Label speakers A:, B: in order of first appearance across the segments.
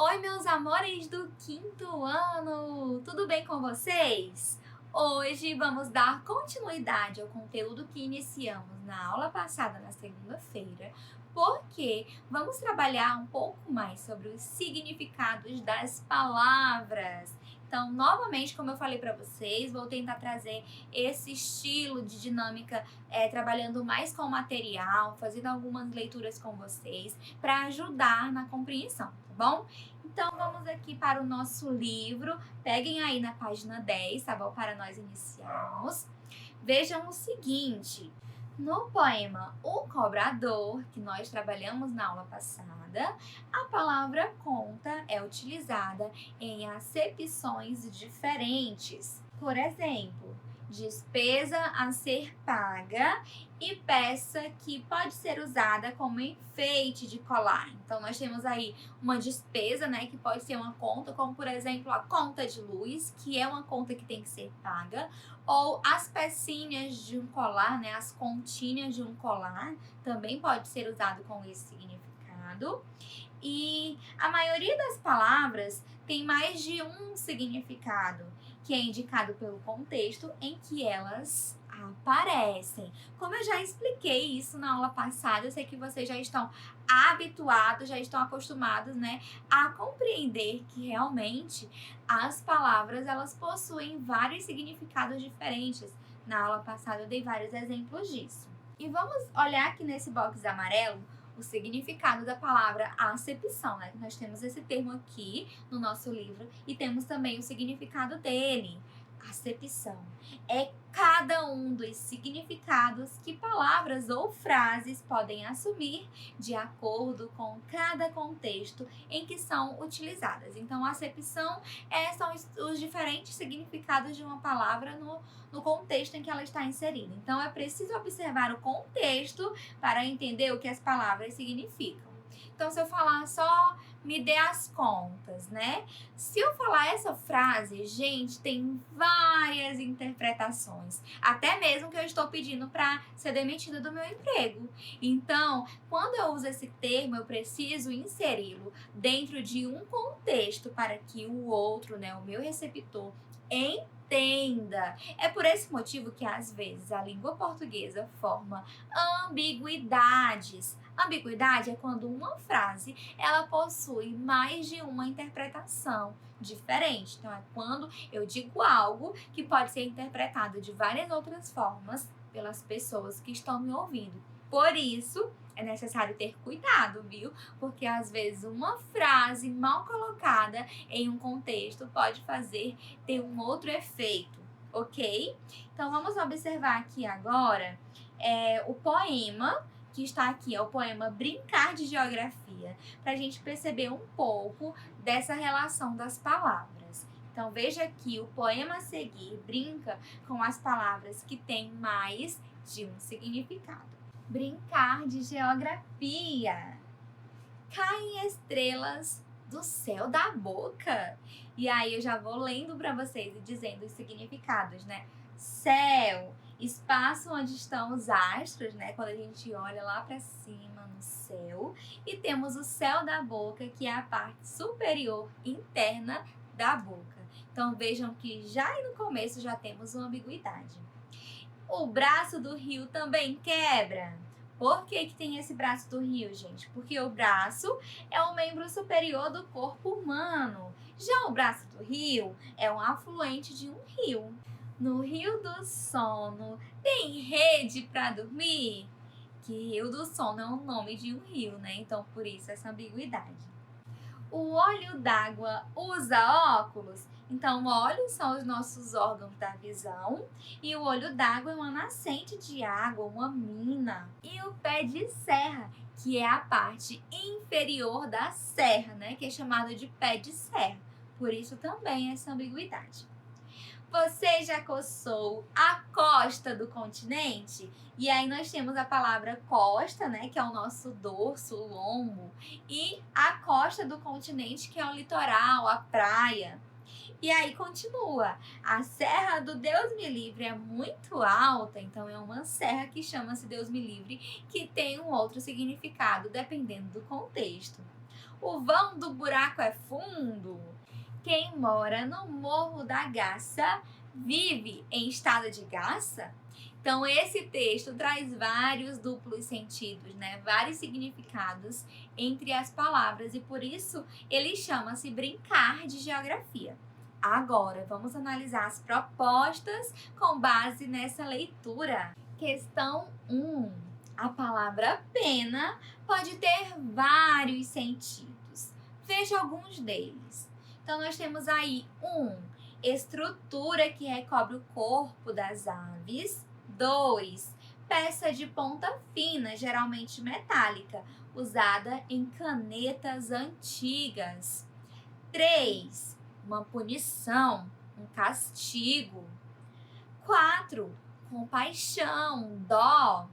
A: Oi, meus amores do quinto ano! Tudo bem com vocês? Hoje vamos dar continuidade ao conteúdo que iniciamos na aula passada, na segunda-feira, porque vamos trabalhar um pouco mais sobre os significados das palavras. Então, novamente, como eu falei para vocês, vou tentar trazer esse estilo de dinâmica, trabalhando mais com o material, fazendo algumas leituras com vocês, para ajudar na compreensão, tá bom? Então, vamos aqui para o nosso livro. Peguem aí na página 10, tá bom? Para nós iniciarmos. Vejam o seguinte. No poema O Cobrador, que nós trabalhamos na aula passada, a palavra conta é utilizada em acepções diferentes. Por exemplo, despesa a ser paga e peça que pode ser usada como enfeite de colar. Então, nós temos aí uma despesa, né, que pode ser uma conta, como por exemplo a conta de luz, que é uma conta que tem que ser paga, ou as pecinhas de um colar, né, as continhas de um colar, também pode ser usado com esse significado. E a maioria das palavras tem mais de um significado, que é indicado pelo contexto em que elas aparecem. Como eu já expliquei isso na aula passada, eu sei que vocês já estão habituados, já estão acostumados, né, a compreender que realmente as palavras elas possuem vários significados diferentes. Na aula passada eu dei vários exemplos disso. E vamos olhar aqui nesse box amarelo o significado da palavra acepção, né? Nós temos esse termo aqui no nosso livro e temos também o significado dele. Acepção é cada um dos significados que palavras ou frases podem assumir de acordo com cada contexto em que são utilizadas. Então, acepção são os diferentes significados de uma palavra no contexto em que ela está inserida. Então, é preciso observar o contexto para entender o que as palavras significam. Então, se eu falar só me dê as contas, né? Se eu falar essa frase, gente, tem várias interpretações. Até mesmo que eu estou pedindo para ser demitida do meu emprego. Então, quando eu uso esse termo, eu preciso inseri-lo dentro de um contexto para que o outro, né, o meu receptor, entenda. É por esse motivo que, às vezes, a língua portuguesa forma ambiguidades. Ambiguidade é quando uma frase ela possui mais de uma interpretação diferente. Então, é quando eu digo algo que pode ser interpretado de várias outras formas pelas pessoas que estão me ouvindo. Por isso, é necessário ter cuidado, viu? Porque às vezes uma frase mal colocada em um contexto pode ter um outro efeito, ok? Então, vamos observar aqui agora o poema que está aqui, é o poema Brincar de Geografia, para a gente perceber um pouco dessa relação das palavras. Então, veja aqui, o poema a seguir brinca com as palavras que têm mais de um significado. Brincar de geografia. Caem estrelas do céu da boca. E aí eu já vou lendo para vocês e dizendo os significados, né? Céu, espaço onde estão os astros, né? Quando a gente olha lá para cima no céu. E temos o céu da boca, que é a parte superior interna da boca. Então vejam que já no começo já temos uma ambiguidade. O braço do rio também quebra. Por que tem esse braço do rio, gente? Porque o braço é o membro superior do corpo humano. Já o braço do rio é um afluente de um rio. No Rio do Sono tem rede para dormir? Que Rio do Sono é o nome de um rio, né? Então, por isso essa ambiguidade. O olho d'água usa óculos? Então, olhos são os nossos órgãos da visão e o olho d'água é uma nascente de água, uma mina. E o pé de serra, que é a parte inferior da serra, né? Que é chamado de pé de serra. Por isso também essa ambiguidade. Você já coçou a costa do continente? E aí nós temos a palavra costa, né, que é o nosso dorso, o lombo, e a costa do continente, que é o litoral, a praia. E aí continua. A serra do Deus me livre é muito alta, então é uma serra que chama-se Deus me livre, que tem um outro significado dependendo do contexto. O vão do buraco é fundo. Quem mora no Morro da Garça vive em estado de garça? Então, esse texto traz vários duplos sentidos, né? Vários significados entre as palavras e por isso ele chama-se Brincar de Geografia. Agora, vamos analisar as propostas com base nessa leitura. Questão 1. A palavra pena pode ter vários sentidos. Veja alguns deles. Então, nós temos aí estrutura que recobre o corpo das aves. 2. Peça de ponta fina, geralmente metálica, usada em canetas antigas. 3. Uma punição, um castigo. 4. Compaixão, dó.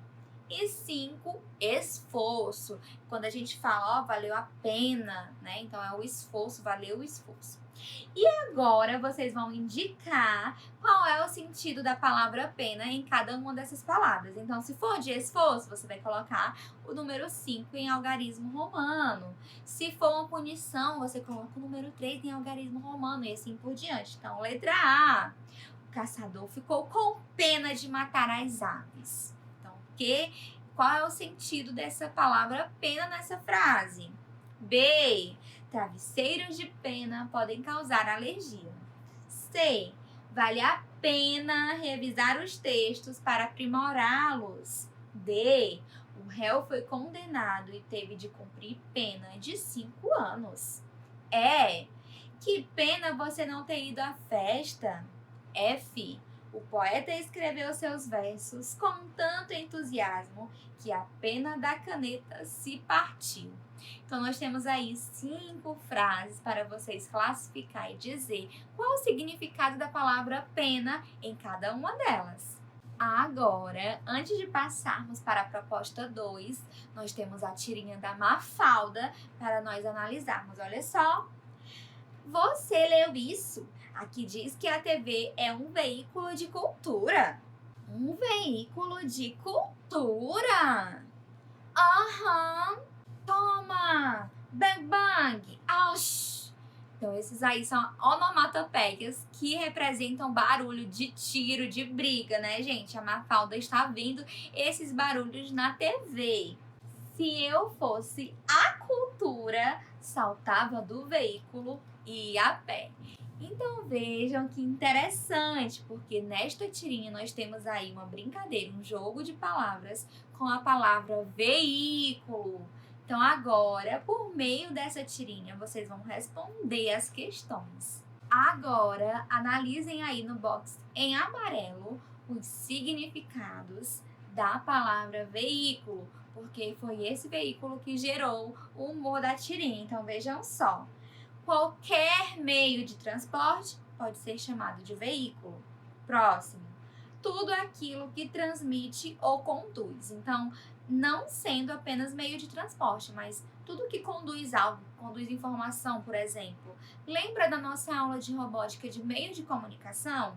A: E 5, esforço. Quando a gente fala, valeu a pena, né? Então é o esforço, valeu o esforço. E agora vocês vão indicar qual é o sentido da palavra pena em cada uma dessas palavras. Então, se for de esforço, você vai colocar o número 5 em algarismo romano. Se for uma punição, você coloca o número 3 em algarismo romano e assim por diante. Então, letra A. O caçador ficou com pena de matar as aves. Qual é o sentido dessa palavra pena nessa frase? B. Travesseiros de pena podem causar alergia. C. Vale a pena revisar os textos para aprimorá-los. D. O réu foi condenado e teve de cumprir pena de 5 anos. E. Que pena você não ter ido à festa. F. O poeta escreveu seus versos com tanto entusiasmo que a pena da caneta se partiu. Então, nós temos aí 5 frases para vocês classificar e dizer qual o significado da palavra pena em cada uma delas. Agora, antes de passarmos para a proposta 2, nós temos a tirinha da Mafalda para nós analisarmos. Olha só. Você leu isso? Aqui diz que a TV é um veículo de cultura. Um veículo de cultura? Aham. Toma! Bang, bang! Aush! Então, esses aí são onomatopeias que representam barulho de tiro, de briga, né, gente? A Mafalda está vendo esses barulhos na TV. Se eu fosse a cultura, saltava do veículo e ia a pé. Então vejam que interessante, porque nesta tirinha nós temos aí uma brincadeira, um jogo de palavras com a palavra veículo. Então agora, por meio dessa tirinha, vocês vão responder as questões. Agora, analisem aí no box em amarelo os significados da palavra veículo, porque foi esse veículo que gerou o humor da tirinha. Então vejam só. Qualquer meio de transporte pode ser chamado de veículo. Próximo. Tudo aquilo que transmite ou conduz. Então, não sendo apenas meio de transporte, mas tudo que conduz algo, conduz informação, por exemplo. Lembra da nossa aula de robótica de meio de comunicação?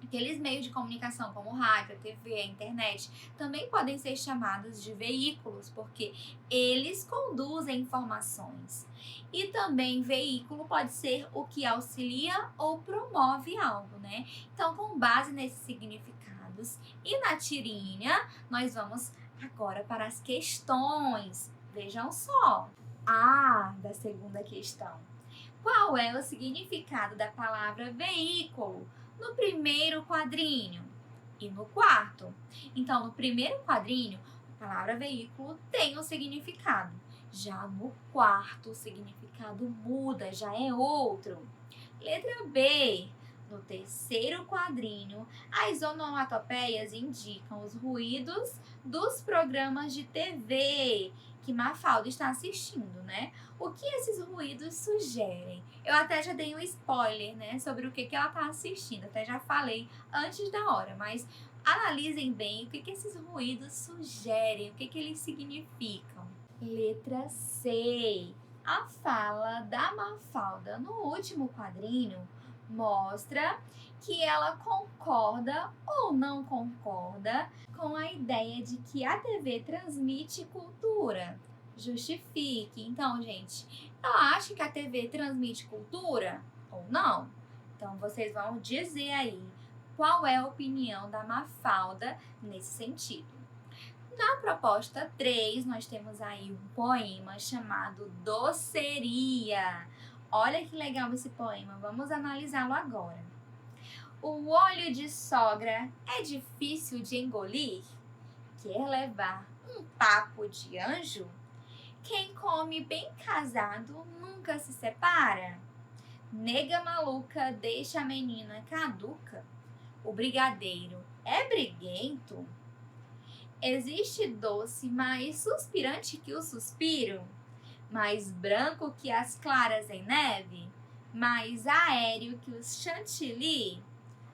A: Aqueles meios de comunicação como rádio, a TV, a internet, também podem ser chamados de veículos, porque eles conduzem informações. E também veículo pode ser o que auxilia ou promove algo, né? Então, com base nesses significados e na tirinha, nós vamos agora para as questões. Vejam só. A da segunda questão. Qual é o significado da palavra veículo no primeiro quadrinho e no quarto? Então, no primeiro quadrinho, a palavra veículo tem um significado. Já no quarto, o significado muda, já é outro. Letra B. No terceiro quadrinho, as onomatopeias indicam os ruídos dos programas de TV que Mafalda está assistindo, né? O que esses ruídos sugerem? Eu até já dei um spoiler, né, sobre o que ela está assistindo. Até já falei antes da hora, mas analisem bem o que esses ruídos sugerem, o que eles significam. Letra C. A fala da Mafalda no último quadrinho mostra que ela concorda ou não concorda com a ideia de que a TV transmite cultura. justifique. Então, gente, eu acho que a TV transmite cultura ou não? Então, vocês vão dizer aí qual é a opinião da Mafalda nesse sentido. Na proposta 3, nós temos aí um poema chamado Doceria. Olha que legal esse poema, vamos analisá-lo agora. O olho de sogra é difícil de engolir? Quer levar um papo de anjo? Quem come bem casado nunca se separa? Nega maluca deixa a menina caduca? O brigadeiro é briguento? Existe doce mais suspirante que o suspiro? Mais branco que as claras em neve? Mais aéreo que os chantilly?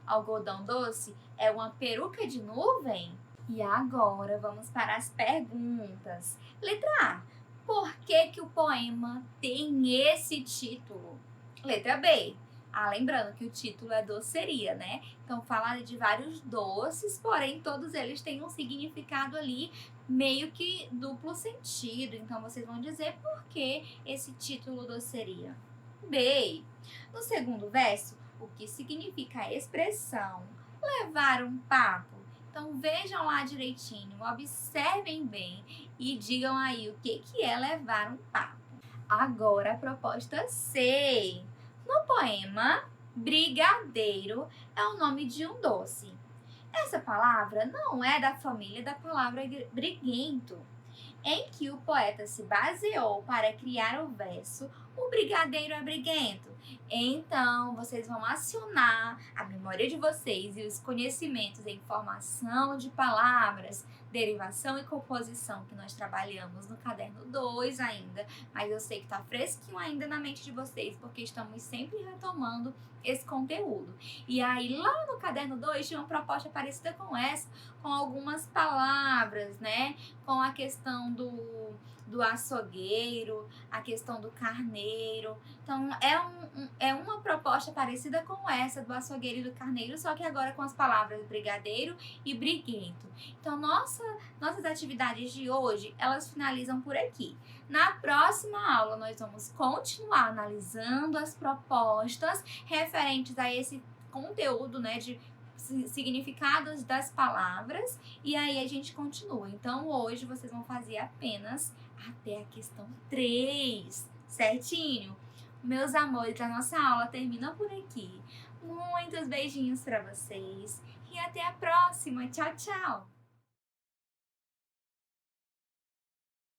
A: Algodão doce é uma peruca de nuvem? E agora vamos para as perguntas. Letra A. Por que o poema tem esse título? Letra B. Lembrando que o título é doceria, né? Então fala de vários doces, porém todos eles têm um significado ali meio que duplo sentido. Então vocês vão dizer por que esse título doceria. B. No segundo verso, o que significa a expressão levar um papo? Então vejam lá direitinho, observem bem e digam aí o que é levar um papo. Agora a proposta C. No poema, brigadeiro é o nome de um doce. Essa palavra não é da família da palavra briguento, em que o poeta se baseou para criar o verso O brigadeiro é briguento. Então, vocês vão acionar a memória de vocês e os conhecimentos em formação de palavras, derivação e composição que nós trabalhamos no caderno 2 ainda, mas eu sei que está fresquinho ainda na mente de vocês, porque estamos sempre retomando esse conteúdo. E aí, lá no caderno 2, tinha uma proposta parecida com essa, com algumas palavras, né? Com a questão do açougueiro, a questão do carneiro. Então, é uma proposta parecida com essa do açougueiro e do carneiro, só que agora com as palavras brigadeiro e briguento. Então, nossas atividades de hoje, elas finalizam por aqui. Na próxima aula, nós vamos continuar analisando as propostas referentes a esse conteúdo, né, de significados das palavras, e aí a gente continua. Então, hoje vocês vão fazer apenas até a questão 3, certinho? Meus amores, a nossa aula termina por aqui. Muitos beijinhos para vocês e até a próxima. Tchau, tchau!